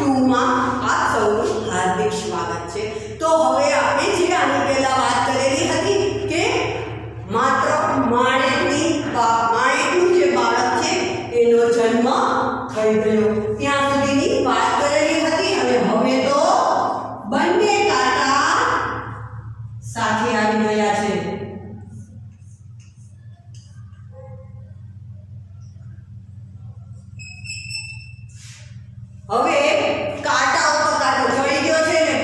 2 માં આપ સૌનું હાર્દિક સ્વાગત છે। તો હવે આપણે જે આની પહેલા વાત કરેલી હતી કે માત્ર માણેકનું જે બાળક છે એનો જન્મ થઈ ગયો ત્યાં સુધીની વાત કરેલી હતી। અને હવે તો બંને કાંટા સાથે આવી ગયા છે। હવે કાંટા ઉપર કાંટો ચડી ગયો છે ને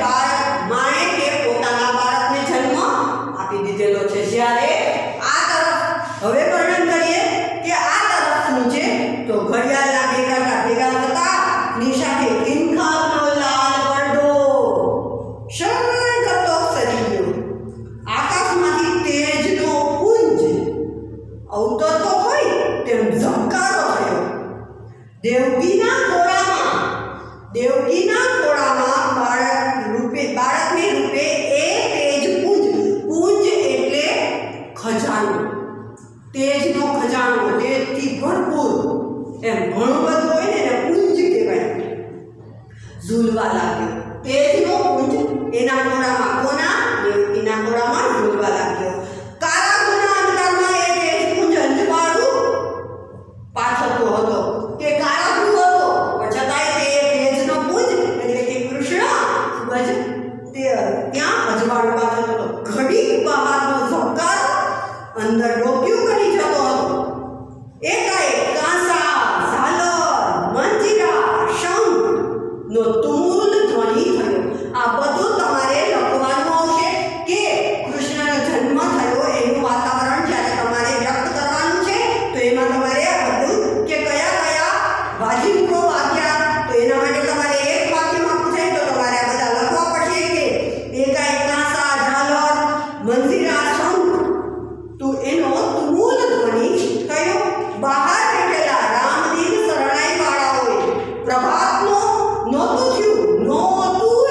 માણેકે પોતાના બાળકને જન્મ આપી દીધેલો છે। જ્યારે આ તરફ હવે વર્ણન કરીએ કે આ તરફ શું છે તો ઘડિયાળના બે કાંટા ભેગા થતા ની સાથે કિનખાબનો લાલ પડદો શરકતો સરી ગયો। આકાશમાંથી તેજનો પુંજ અવતરતો હોય તેમ ઝબકારો થયો। દેવકીના ખોળામાં બાળકને રૂપે એ તેજ પુંજ એટલે ખજાનો, તેજનો ખજાનો, તેજથી ભરપૂર એમ ઘણું બધું હોય ને એને પુંજ કહેવાય, ઝૂલવા લાગ્યો। તેજનો પુંજ એના ખોળામાં, કોના? દેવકીના ખોળામાં ઝૂલવા લાગ્યો। કારાગૃહના અંધકારમાં એ તેજ પુંજ અંજવાળું પાથરતો હતો કે કારાગૃહ હતો પણ છતાંય તે તેજનો પુંજ એટલે કે કૃષ્ણ ખૂબ જ ત્યાં અજવાળું પાથરતો હતો। ઘડીક બહારનો ઝબકારો અંદર ડોક્યું કરી જતો હતો। એકાએક કાંસા, ઝાલર, મંજીરા, શંખનો તુમુલ ધ્વનિ થયો। આ બધું તમારે લખવાનું આવશે કે કૃષ્ણનો જન્મ થયો એનું વાતાવરણ જ્યારે તમારે વ્યક્ત કરવાનું છે તો એમાં તમારે આ બધું કે કયા કયા વાજિંત્રો વાગ્યા તો એના માટે તમારે એક વાક્યમાં પૂછાય તો તમારે આ બધા લખવા પડશે કે એકાએક કાંસા, ઝાલર, મંજીરા, શંખ તો એનો તુમુલ ધ્વનિ થયો। બહાર બેઠેલા રામદીન શરણાઈ વાળાઓએ પ્રભાતનો નહોતું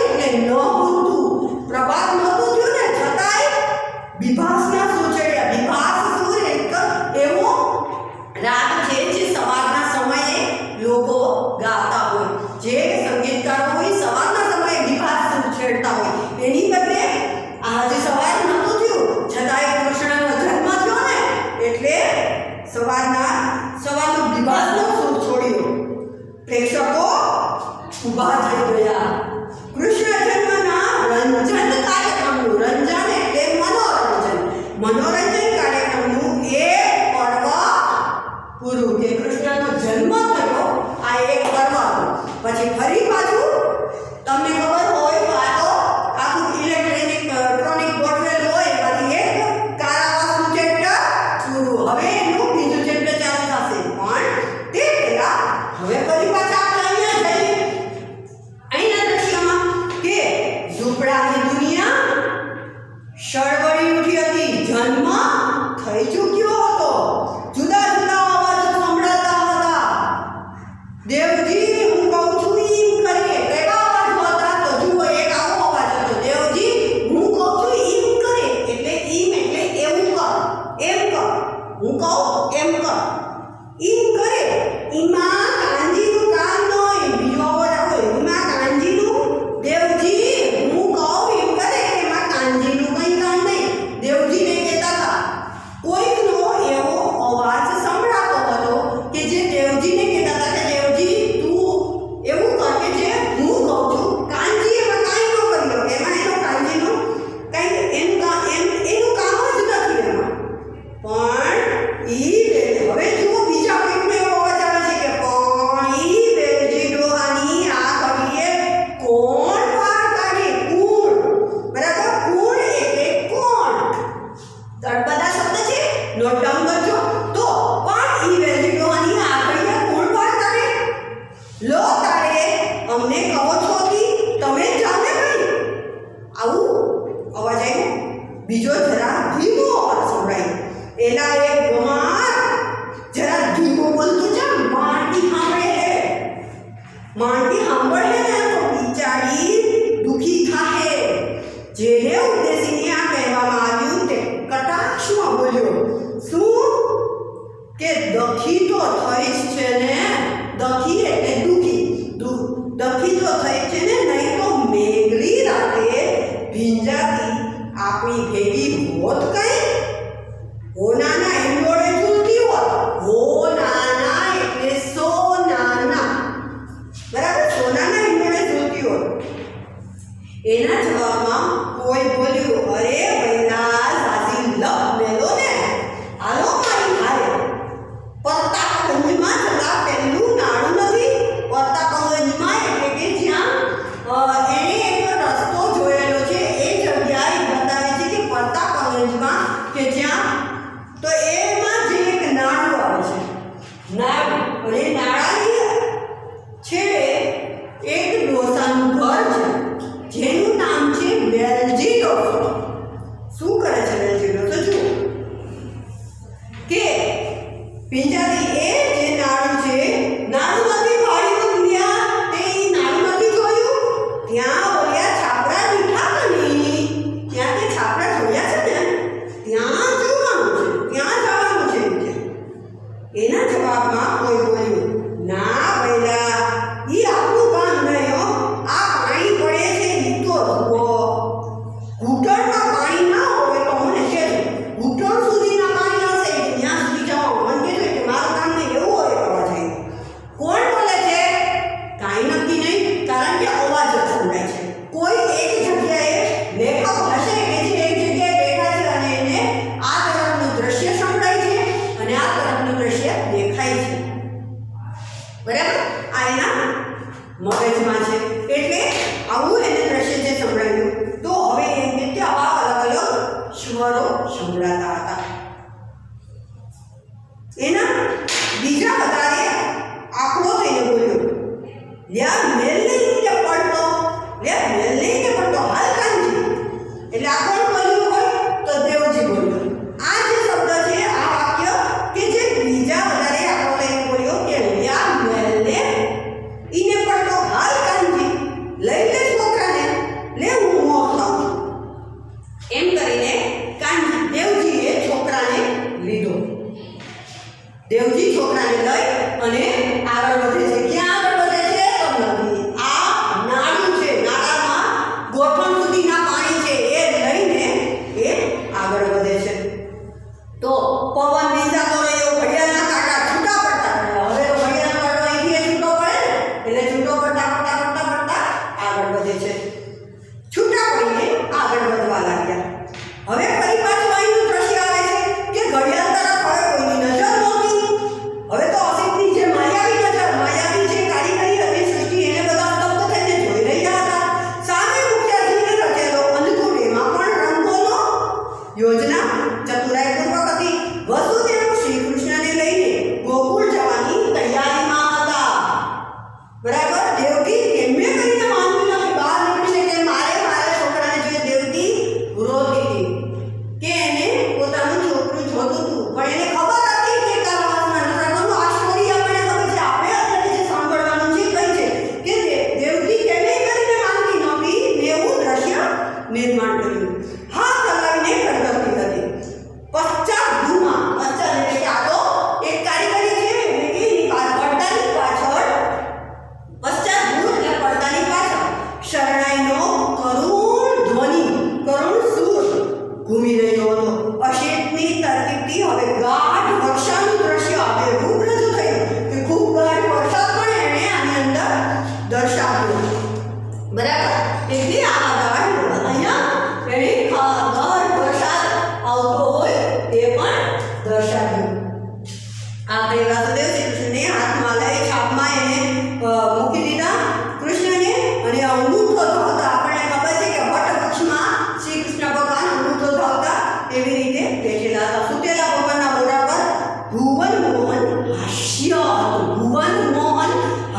એટલે પ્રભાત નહોતું થયું ને છતાંય બિભાસના સુર ચડ્યા। બિભાસ સુર એક એવો રાગ છે જે સવારના સમયે લોકો ગાતા હોય, જે સંગીતકારો હોય સવારના સમયે બિભાસ સુર છેડતા હોય એની બદલે આજે સવાર નહોતું થયું છતાંય કૃષ્ણનો જન્મ થયો ને એટલે સવારનો બિભાસનો સુર છોડ્યો। પ્રેક્ષકો ઊભા થઈ ગયા। કૃષ્ણ જન્મના રંજન કાર્યક્રમનું, રંજન એટલે મનોરંજન કાર્યક્રમનું એક પર્વ પૂરું કે કૃષ્ણનો જન્મ થયો આ એક પર્વ હતું। પછી ફરી પાછું તમને ખબર હોય તો આ તો આખું ઇલેક્ટ્રોનિક ગોઠવેલું હોય એમાંથી એક કારાવાસનું ચેપ્ટર પૂરું। હવે એનું બીજું ચેપ્ટર ચાલુ થશે પણ તે પહેલા હવે ફરી પાછા આપણે અહીંયા દ્રશ્યમાં કે ઝૂંપડાની દુનિયા શળવળી ઉઠી હતી, જન્મ થઈ ચૂક્યો હતો, જુદા જુદા અવાજો સંભળાતા હતા। દેવજી હું કહું છું એમ કરીએ કેવા અવાજો હતા તો જુઓ એક આવો અવાજ હતો, દેવજી હું કહું છું એમ કરે એટલે એમ એટલે એવું કર, એમ કર, હું કહું એમ કર, એમ કરે। એમાં કાનજીનું કામ ન હોય, બીજો અવાજ આવે એમાં કાનજીનું, દેવજી હું કહું એમ કરે એમાં કાનજીનું કંઈ કામ નહીં, દેવજીને કહેતા હતા। કોઈકનો એવો અવાજ સંભળાતો હતો કે જે દેવજીને કહેતા હતા કે દેવજી તું એવું કર કે જે હું કહું છું, કાનજી એમાં કાંઈ ન કર્યો, એમાં એનો કાનજીનું કંઈ એનું કામ જ નથી એમાં। પણ હવે જુઓ બીજા કોઈકનો એવો અવાજ આવે છે કે પણ ઈ વેલજી ડોહાની આ ઘડીએ કોણ બહાર કાઢે? કુણ, બરાબર? કુણ એટલે કોણ, બધા શબ્દ છે નોટ ડાઉન કરજો। તો પણ ઈ વેલજી ડોહાની આ ઘડીએ કોણ બહાર કાઢે? લો તારે અમને કહો છો કે તમે જાઓ ને ભાઈ, આવું અવાજ આવ્યો। બીજો જરા ધીમો અવાજ સંભળાય, એના એક ગમાર જરા ધીમો બોલતો જા, માટી સાંભળે ને તો બિચારી દુખી થાય। જેને ઉદ્દેશીને આ કહેવામાં આવ્યું તે કટાક્ષમાં બોલ્યો, શું કે દખી તો થઈ જ છે ને, દખી એટલે દુખી, દખી તો લીધો થઈ છે ને, નહીં તો મેઘલી રાતે ભીંજાતી આપણી ભેગી હોત કઈ. હો નાના હિંડોળે ઝૂલતી હોત. હો નાના એટલે સોનાના, બરાબર, સોનાના હિંડોળે ઝૂલતી હોત. એના જવાબમાં કોઈ બોલ્યું, અરે ભઈલા સાસી લપ મેલો ને, હાલો મારી હારે. પ્રતાપગંજમાં જતા પહેલું નાણું નથી. પ્રતાપગંજમાં એટલે કે જ્યાં એને એક રસ્તો જોયેલો છે, એ જગ્યાએ બતાવે છે કે પ્રતાપગંજમાં કે જ્યાં, તો એમાં જે એક નાણું આવે છે, નાણું, અને નાણાની છેડે એક ડોસાનું ઘર છે જેનું નામ છે વેલજી ડોસો. શું કરે છે વેલજી ડોસો? જુઓ કે પિંજારી એ જે નાણું છે, નાણું નથી ભાડ્યું દુનિયા, તે નાણું નથી જોયું. ત્યાં ઓલ્યા છાપરા દીઠા નહીં, ત્યાં તે છાપરા જોયા છે ને, ત્યાં જોવાનું છે, ત્યાં જવાનું છે એમ કે. એના જવાબમાં કોઈ બોલ્યું, ના ભઈલા, ઈ આપણું કામ નહીં હો. આ પાણી પડે છે ઈ તો જુઓ. ઘૂંટણમાં પાણી ના હોય તો મને કહેજો. ઘૂંટણ સુધીના પાણી હશે ત્યાં સુધી જાઓ, મને કહેજો કે મારું કામ નહીં, એવું હોય કરવા જાય. કોણ બોલે છે? કાંઈ નક્કી નહીં, કારણ કે અવાજ જ સંભળાય છે. કોઈ એક જગ્યાએ લેખક હશે કે જે એક જગ્યાએ બેઠા છે અને એને આ તરફનું દ્રશ્ય સંભળાય છે અને આ તરફનું દ્રશ્ય દેખાય છે, બરાબર. આ એના મગજમાં છે, એટલે આવું એને દ્રશ્ય જે સંભળાયું. તો હવે એ રીતે આવા અલગ અલગ સ્વરો સંભળાતા હતા. એના બીજા વધારે આંકડો થઈને બોલ્યો, લ્યા મેલ નહીં કે પડતો, લ્યા મેલ નહીં કે પડતો, હાલ કાંજી. એટલે આ કોણ બોલ્યું હોય? તો દેવજી બોલ્યો. આ જે શબ્દ છે, આ વાક્ય કે જે બીજા વધારે આંકડો થઈને બોલ્યો કે લ્યા મેલ ને ઈને પડતો, હાલ કાંજી, લઈ લે છોકરાને, લે હું મોં ખાઉં છું. એમ કરીને કાંજી દેવજીએ છોકરાને લીધો. દેવજી છોકરાને લઈ અને આગળ વધે છે. ક્યાં આગળ વધે છે? તો નદી. આ નાળું છે, નાળામાં ગોઠણ સુધીના પાણી છે, એ લઈને એ આગળ વધે છે. તો પવન બીજાતો રહ્યો, ઘડિયાળના કાંટા છૂટા પડતા રહ્યા. હવે તો ઘડિયાળનો કાંટો અહીંથી છૂટો પડે ને, એટલે છૂટો પડતા પડતા પડતા પડતા આગળ વધે છે. છૂટા પડીને આગળ વધવા લાગ્યા. હવે ફરી પાછું અહીંનું દ્રશ્ય આવે છે કે ઘડિયાળ તરફ હવે કોઈની નજર નહોતી. હવે તો અસિતની જે માયાવી નજર, માયાવી જે કારીગરી હતી સૃષ્ટિ, એને બધા સ્તબ્ધ થઈને જોઈ રહ્યા હતા. સામે મુખ્યાજીને રચેલો અંધકૂટ, એમાં પણ રંગોનો યોજના ચતુરાઈપૂર્વક હતી. વસુદેવ શ્રી કૃષ્ણને લઈને ગોકુળ જવાની તૈયારીમાં હતા, બરાબર. દેવકી કેમને કરીને માનવી નથી બહાર નીકળી કે મારે મારા છોકરાને જોઈએ. દેવકી રોતી હતી કે એને પોતાનું છોકરું જોતું હતું, પણ એને ખબર હતી કે કાલાવાસમાં નજરાનું આ સ્ટોરી આપણને ખબર છે, આપણે અત્યારે જે સાંભળવાનું છે કઈ છે કે દેવકી કેમે કરીને માનતી નહોતી ને એવું દ્રશ્ય નિર્માણ કર્યું. હાથ હલાવીને ગણગણતી હતી. પશ્ચાત ધૂમા, પશ્ચાત એટલે કે આ તો એક કારીગરી છે, એટલે કે એની પડદાની પાછળ, પશ્ચાત ધૂમ એટલે પડદાની પાછળ શરણાઈનો કરુણ ધ્વનિ, કરુણ સૂર ઘૂમી રહ્યો હતો. અશેતની તરતીબથી હવે ગાઢ વર્ષાનું દ્રશ્ય આબેહૂબ રજૂ થયું કે ખૂબ ગાઢ વરસાદ પણ એણે આની અંદર દર્શાવ્યો, બરાબર. એટલે આ ગાઢ અહીંયા એણે ગાઢ વરસાદ આવતો હોય તે પણ દર્શાવ્યું. આપણે વાસુદેવ શ્રી કૃષ્ણને હાથમાં લઈ છાપમાં એને મૂકી દીધા કૃષ્ણને, અને અંગૂઠો ધોતા. આપણને ખબર છે કે વટવૃક્ષમાં શ્રી કૃષ્ણ ભગવાન અંગૂઠો ધોતા એવી રીતે બેઠેલા હતા. સુતેલા ભગવાનના મોઢા પર ભુવન મોહન હાસ્ય હતું. ભુવન મોહન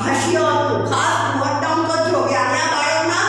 હાસ્ય હતું. ખાસ મોટમ કરજો કે આના બાળકના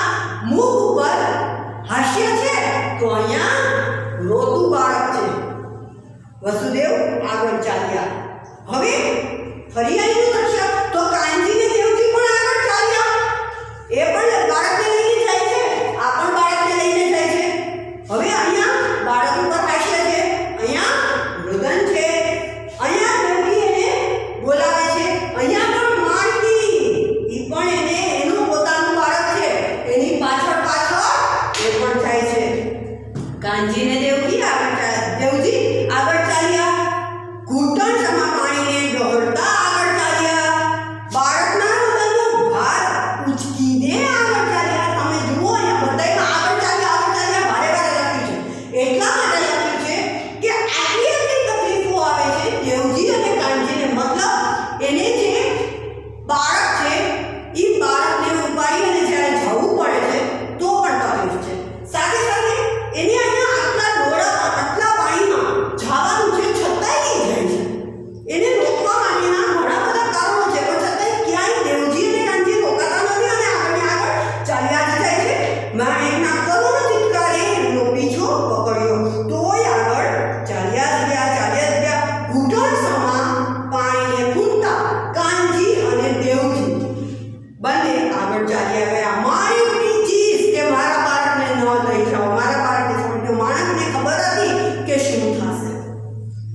ચાલ્યા ગયા. માણેકની ચીઝ કે મારા બાળકને ન લઈ જાઓ, મારા બાળકને છોડી દો. માણેકને ખબર હતી કે શું થશે.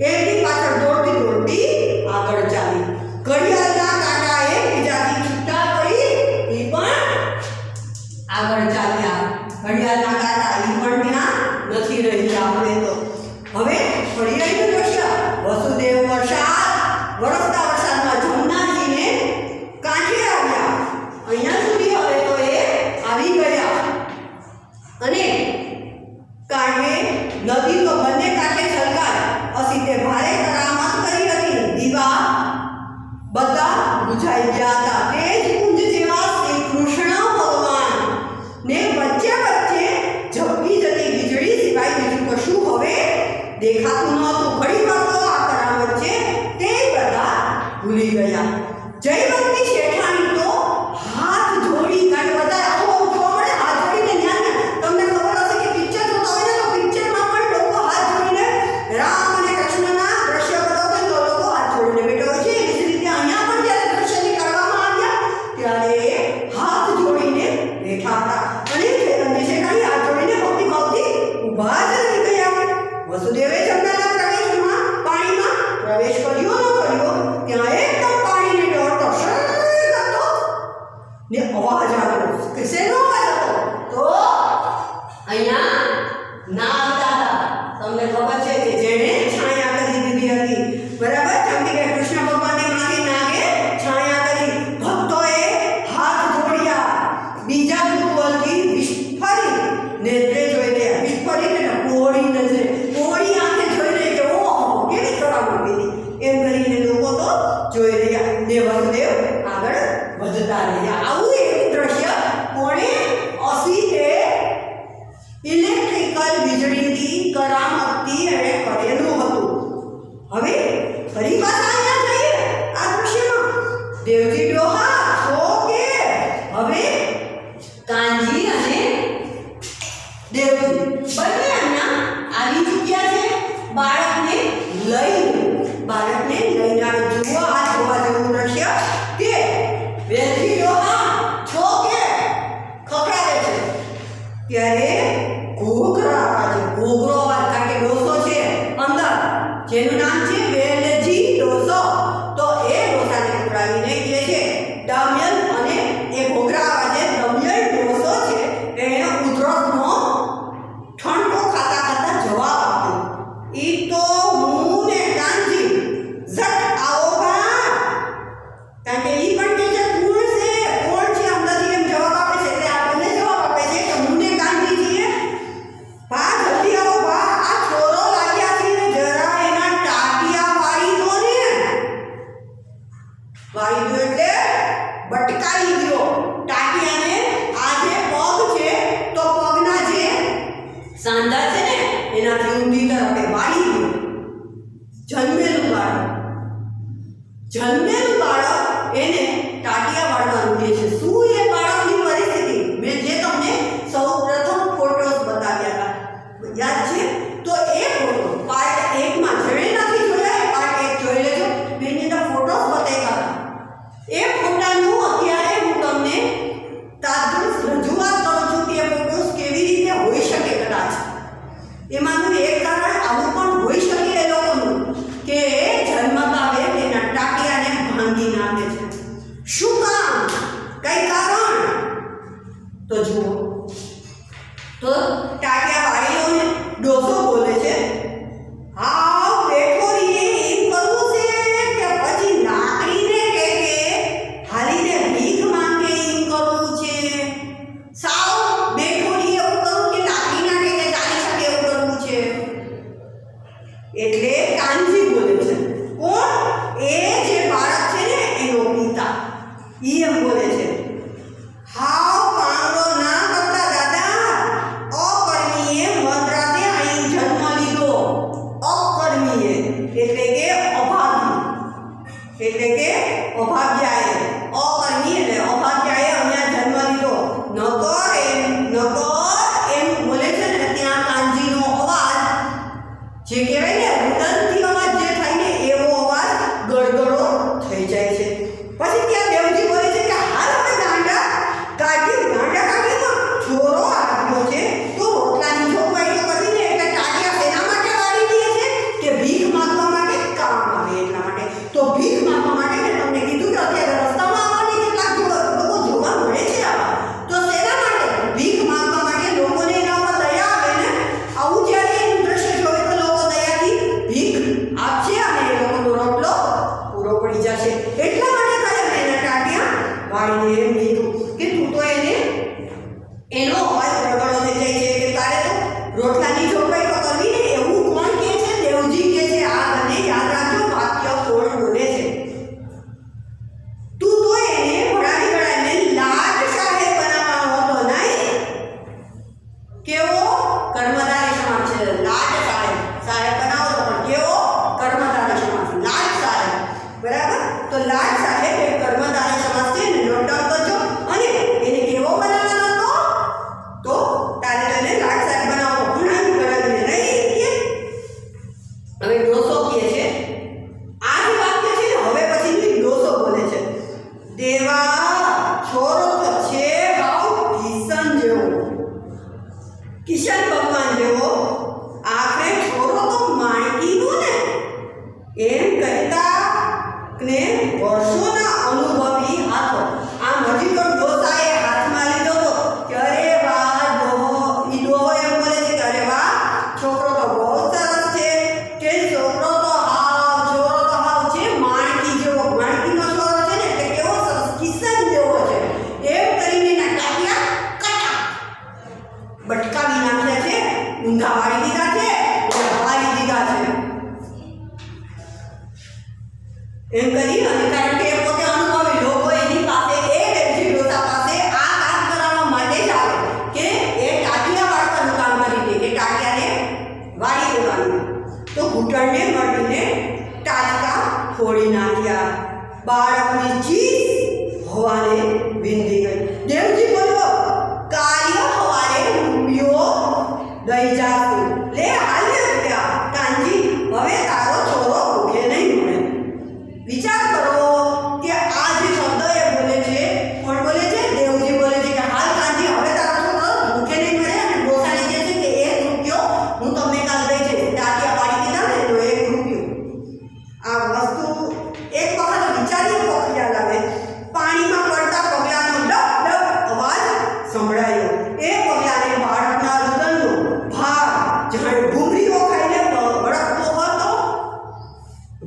એની પાછળ દોડતી દોડતી આગળ ચાલી. ઘડિયાળના કાંટાએ બીજાથી છૂટા પડી એ પણ આગળ ચાલ્યા. ઘડિયાળના કાંટા એ પણ ત્યાં નથી રહ્યા. હવે ફળિયાનું દ્રશ્ય. વસુદેવ વરસતા વરસાદમાં જમનાજીને કાંઠે આવ્યા. અહીંયા સુધી હવે તો એ આવી ગયા અને કાંઠે નદી તો બંને કાંઠે છલકાય. અસીતે ભારે કરામત કરી હતી. દીવા બધા બુઝાઈ ગયા હતા. તે જ કુંજ જેવા શ્રી કૃષ્ણ ભગવાન ને વચ્ચે વચ્ચે ઝબકી જતી વીજળી સિવાય બીજું કશું હવે દેખાતું નહોતું. ઘડી વાર તો આ કરામત છે તે બધા ભૂલી ગયા. જયવંતી શેઠાણી તો હાથ જોડી કાઢે. બધા આવો જોવા મળે હાથ જોડીને ન્યા. તમને ખબર હશે કે પિક્ચર જોતા હોય ને તો પિક્ચરમાં પણ લોકો હાથ જોડીને રામ અને કૃષ્ણના દ્રશ્ય બતાવતા તો લોકો હાથ જોડીને બેઠા હોય છે. એવી જ રીતે અહીંયા પણ જ્યારે દ્રશ્ય નીકળવામાં આવ્યા ત્યારે હાથ જોડીને બેઠા હતા અને જયવંતી શેઠાણી હાથ જોડીને ભક્તિભાવથી ઊભા જ રહી ગયા. વસુદેવે જમનાના પાણીમાં પ્રવેશ કર્યો ન કર્યો ત્યાં એકદમ પાણીને દોડતો કરતો ને અવાજ આવ્યો. કે શેનો અવાજ હતો? તો અહીંયા નાગ દાદા. તમને ખબર છે કે જેણે છાયા કરી દીધી હતી, બરાબર? જેમ કે કૃષ્ણ ભગવાનને માથે નાગે છાયા કરી. ભક્તોએ હાથ જોડ્યા. બીજા કુતૂહલથી વિસ્ફરી નેત્રે જોઈ રહ્યા. વિસ્ફરીને પોળી નજરે પોળી આંખે જોઈ રહી કે ઓહો કેવી કરામત હતી એમ કરીને લોકો તો જોઈ રહ્યા. વસુદેવ આગળ વધતા રહ્યા. આવું એક દ્રશ્ય કોણે અસીતે ઇલેક્ટ્રિકલ વીજળીથી કરામતથી એણે કરેલું હતું. હવે ફરી પાછા અહીંયા જઈએ આ દ્રશ્યમાં. દેવજી ડોહા છો કે હવે કાનજી અને દેવજી બંને અહીંયા આવી ચૂક્યા છે. બાળકને લઈને જુઓ આ જોવા જેવું દ્રશ્ય કે વેલજી ડોહા છો કે ખખડાવે છે ત્યારે ઘોઘરો અવાજ કારણ કે ડોસો છે અંદર જેનું નામ છે વેલજી ડોસો. તો એ ડોસાને ખખડાવીને કહે છે દમયન અને એ ઘોઘરા અવાજે દમયન ડોસો છે એને ઉધરસનો ઠંડો ખાતા ખાતા જવાબ આપ્યો. ઈ તો હું ને કાનજી ઝટ આવો બા. કારણ કે ઈ પણ કે છે કોણ છે અંદરથી એમ જવાબ આપે છે. એટલે આપણને જવાબ આપે છે કે હું ને કાનજી છીએ. બા જલ્દી આવો બા. આ છોરો લાગ્યા છે જરા એના ટાટિયા વાળી દો ને. વાળી દો એટલે બટકાઈ દો ટાટિયાને. આ જે પગ છે તો પગના જે સાંધા છે ને એનાથી ઊંધી તરફે વાળી દો. જન્મેલું બાળક એને ટાટિયા વાળવાનું કહે છે. શું એ બાળકની પરિસ્થિતિ મેં જે તમને સૌ પ્રથમ ફોટોસ બતાવ્યા હતા યાદ છે? તો એ ફોટો પાર્ટ 1 માં જેણે નથી જોયા એ પાર્ટ 1 જોઈ લેજો. મેં એની અંદર ફોટોસ બતાવ્યા હતા. એ ફોટાનું અત્યારે હું તમને તાત્કાલિક રજૂઆત કરું છું કે એ ફોટોસ કેવી રીતે હોઈ શકે. કદાચ એમાંનું એક કારણ આવું પણ હોઈ શકે એ લોકોનું કે જન્મતા આવે તેના ટાટિયાને ભાંગી નાખે છે. શું કામ? કઈ કારણ? તો જુઓ તો ટાટિયા વાળીઓને ડોસો બોલે છે હાવ બેઠો રહીએ એમ કરવું છે કે પછી લાકડીને કે હાલીને ભીખ માંગે એમ કરવું છે. સાવ બેઠો રહીએ એવું કરવું કે લાકડીના કે ચાલી શકે એવું કરવું છે. એટલે કાનજી બોલે છે. કોણ? એ જે બાળક છે ને એનો પિતા. ઈ એમ બોલે છે હાવ પાંગડો ના કરતા દાદા. અકર્મીએ મધરાતે અહીં જન્મ લીધો. અકર્મીએ એટલે કે અભાગી એટલે કે અભાગ્યાએ. અકર્મી એટલે અભાગ્યાએ અહીંયા જન્મ લીધો. નકર એમ બોલે છે ને ત્યાં કાનજીનો અવાજ જે કહેવાય ને રુદનથી અવાજ જે થાય ને એવો અવાજ ગળગળો થઈ જાય છે. પછી ત્યાં દેવજી બોલે છે કે હાલ હવે ગાંડા એનો અવાજ ગળગળો થઈ જાય છે કે તારે તો રોટલાની ચોપાઈ તો કરવી ને, એવું કોણ કહે છે? દેવજી કહે છે. આ બંને યાદ રાખજો, વાક્ય કોણ બોલે છે. તું તો એને ભણાવી ગણાવીને લાટ સાહેબ બનાવવાનો હતો નહીં? કેવો કર્મધારી સમાજ છે. લાટ સાહેબ, સાહેબ બનાવો તો પણ કેવો કર્મધારી સમાજ, લાટ સાહેબ. બરાબર? તો લાટ સાહેબ એ કર્મધારી સમાજ છે ને, નોટ ડાઉન કરજો. અને એને કેવો બનાવવાનો હતો? તો તારે તો એને લાટ સાહેબ બનાવો, ભણાવી ગણાવીને નહીં કે. હવે ડોસો કહે છે, આ જ વાક્ય છે ને, હવે પછી ડોસો બોલે છે. દેવા છોરો તો છે હાવ કિશન જેવો, કિશન ભગવાન જેવો, આખરે છોરો તો માણકીનો ને. એમ કહેતા ને વર્ષોના અનુભવી હાથો, આમ હજી તો ડોસાએ હાથમાં લીધો તો કે અરે વાહ ડોહો, ઈ ડોહો એમ બોલે છે કે અરે વાહ છોકરો તો બહુ સરસ છે, કે છોકરો તો હાવ છે માણકી જેવો, માણકીનો છોરો છે ને એટલે કેવો સરસ કિશન જેવો છે. એમ કરીને એના ટાટિયા કટા બટકાવી નાખ્યા છે, ઊંધા વાળી દીધા છે, વાળી દીધા છે. એમ કરી અને કારણ કે એ પોતે અનુભવી લોકો એની પાસે એ વેલજી ડોસા પાસે આ કામ કરાવવા માટે જ આવે કે એ ટાટિયા વાળવાનું કામ કરી દે, કે ટાટિયાને વાળી દેવાનું. તો ઘૂંટણને મળીને ટાચકા ફોડી નાખ્યા. બાળકની ચીસ હવાને વિંધી ગઈ. દેવજી બોલો, કાર્ય હવારે રૂપિયો દઈ જાશું, લે હાલે રૂપિયા કાંજી, હવે તારો છોરો ભૂખે નહીં મળે. વિચાર કરો કે આ જે શબ્દ એ બોલે છે, કોણ બોલે છે? દેવજી બોલે છે કે હાલ કાંજી, હવે તારો છોકરો ભૂખે નહીં મળે. અને ડોસાને કહે છે કે 1 રૂપિયો હું તમને કાલ દઈ છે, ટાટિયા પાડી દીધા ને તો 1 રૂપિયો. આ વસ્તુ એક વખત વિચારી તો ખ્યાલ આવે. પાણીમાં પડતા પગલાંનો ડબ ડબ અવાજ સંભળાયો. એ પગલાંને બાળકના રુદનનો ભાર જાણે ભૂંગળીઓ ખાઈને ભડકતો હતો,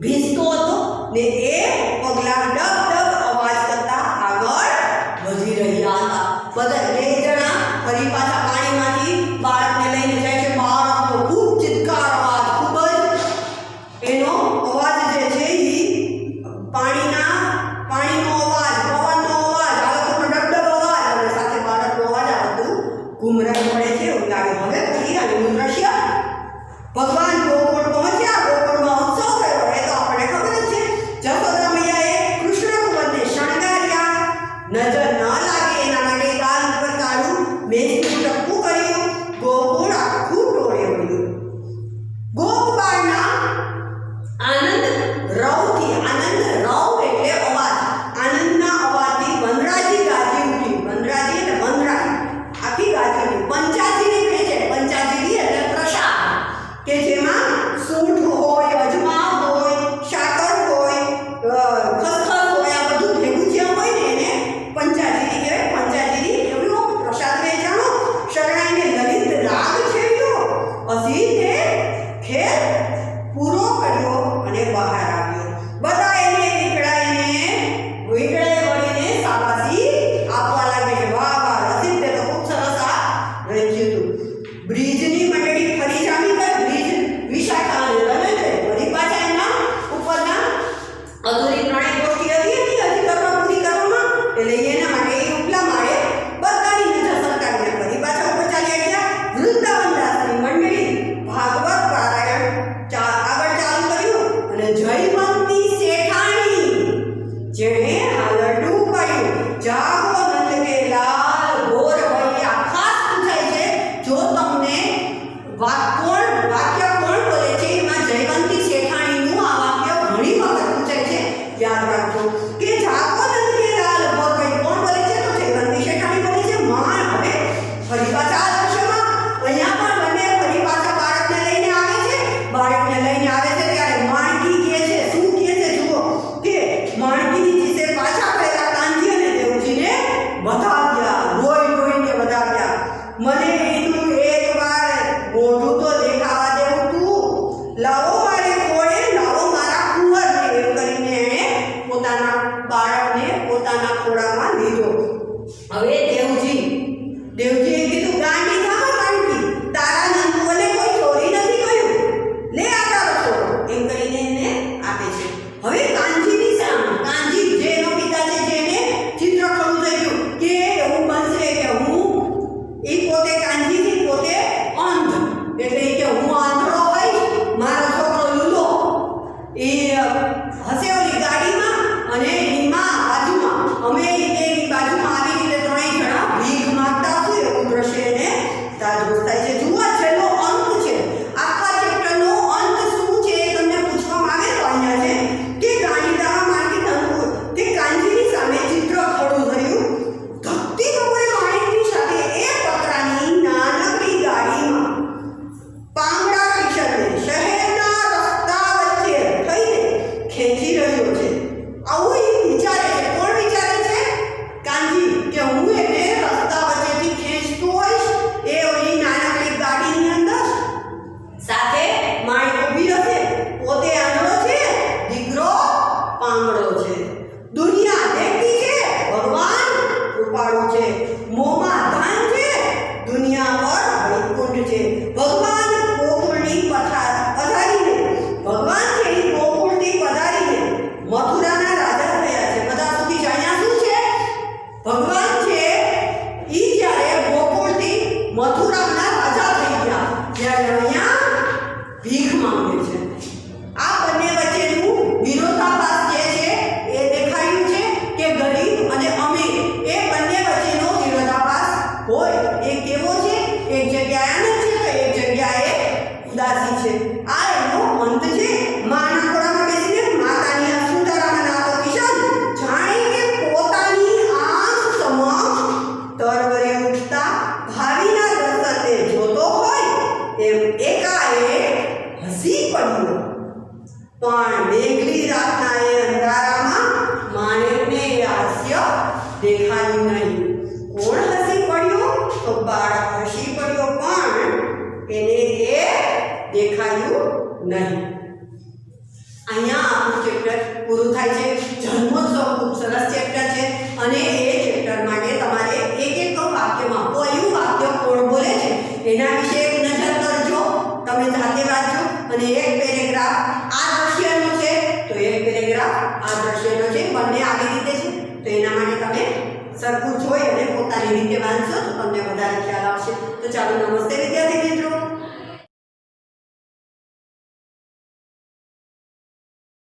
ભીંજતો હતો ને એ પગલાં ડબ ડબ અવાજ કરતા આગળ વધી રહ્યા હતા. બધા 2 જણા ફરી પાછા પાણીમાંથી બાળકને લઈને જાય છે. બાળકનો ખૂબ ચિત્કાર અવાજ, ખૂબ જ એનો અવાજ જે છે એ પાણીનો અવાજ, પવનનો અવાજ, આ લોકોનો ડબડબ અવાજ અને સાથે બાળકનો અવાજ, આ બધું ઘૂમરાઈ પડે છે. એવું લાગે હવે ફરી આનું દ્રશ્ય ભગવાન ગોકુળ પહોંચ્યા. ગોકુળમાં ઉત્સવ થયો એ તો આપણને ખબર જ છે. જશોદા મૈયાએ કૃષ્ણ કુંવરને શણગાર્યા. નજર ન લાગે એના માટે ગાલ ઉપર કાળું મેઘનું ટપકું કર્યું. ગોકુળ આખું ટોળે વળ્યું. ગોપબાળના આનંદ રવથી, આનંદ રવ એટલે અવાજ, આનંદના અવાજથી વનરાજી ગાજી ઉઠી. વનરાજી એટલે વનરાઈ આખી ગાજી ઉઠી. પંચાજીને કહે છે, પંચાજી એટલે પ્રસાદ, કે જેમાં સૂંઠ હોય, અજમા હોય, સાકર હોય, ખસખસ હોય, આ બધું ભેગું જે હોય ને એને પંચાજીરી કહેવાય. પંચાજીરી એવો પ્રસાદ વેચાણો હોય એ કેવો છે? એક જગ્યાએ આનંદ છે તો એક જગ્યાએ ઉદાસી છે. આ એનો અંત છે. માના ખોળામાં બેસીને માતાની આ સુંદરામાં નાતો કિશન જાણે કે પોતાની આંખ સમક્ષ તરવરે ઉઠતા ભાવિના દર્શનને જોતો હોય એમ એકાએક હસી પડ્યો. પણ મેઘલી રાતના એ અંધારામાં માણેકને એ હાસ્ય દેખાયું નહીં. કોણ હસી પડ્યો? તો બાળક હસી પડ્યો, પણ એને એ દેખાયું નહીં. અહીંયા આપણું ચેપ્ટર પૂરું થાય છે. જન્મોત્સવ ખૂબ સરસ ચેપ્ટર છે અને એ ચેપ્ટર માટે તમારે એક એક વાક્યમાં કયું વાક્ય કોણ બોલે છે એના વિશે એક નજર કરજો. તમે જાતે વાંચો અને એક પેરેગ્રાફ આ દ્રશ્યનો છે તો એક પેરેગ્રાફ આ દ્રશ્યનો છે. બંને આવી રીતે છે તો એના માટે તમે સરખું જોઈ અને પોતાની રીતે વાંચો તો તમને વધારે ખ્યાલ આવશે. તો ચાલો, નમસ્તે વિદ્યાર્થી મિત્રો.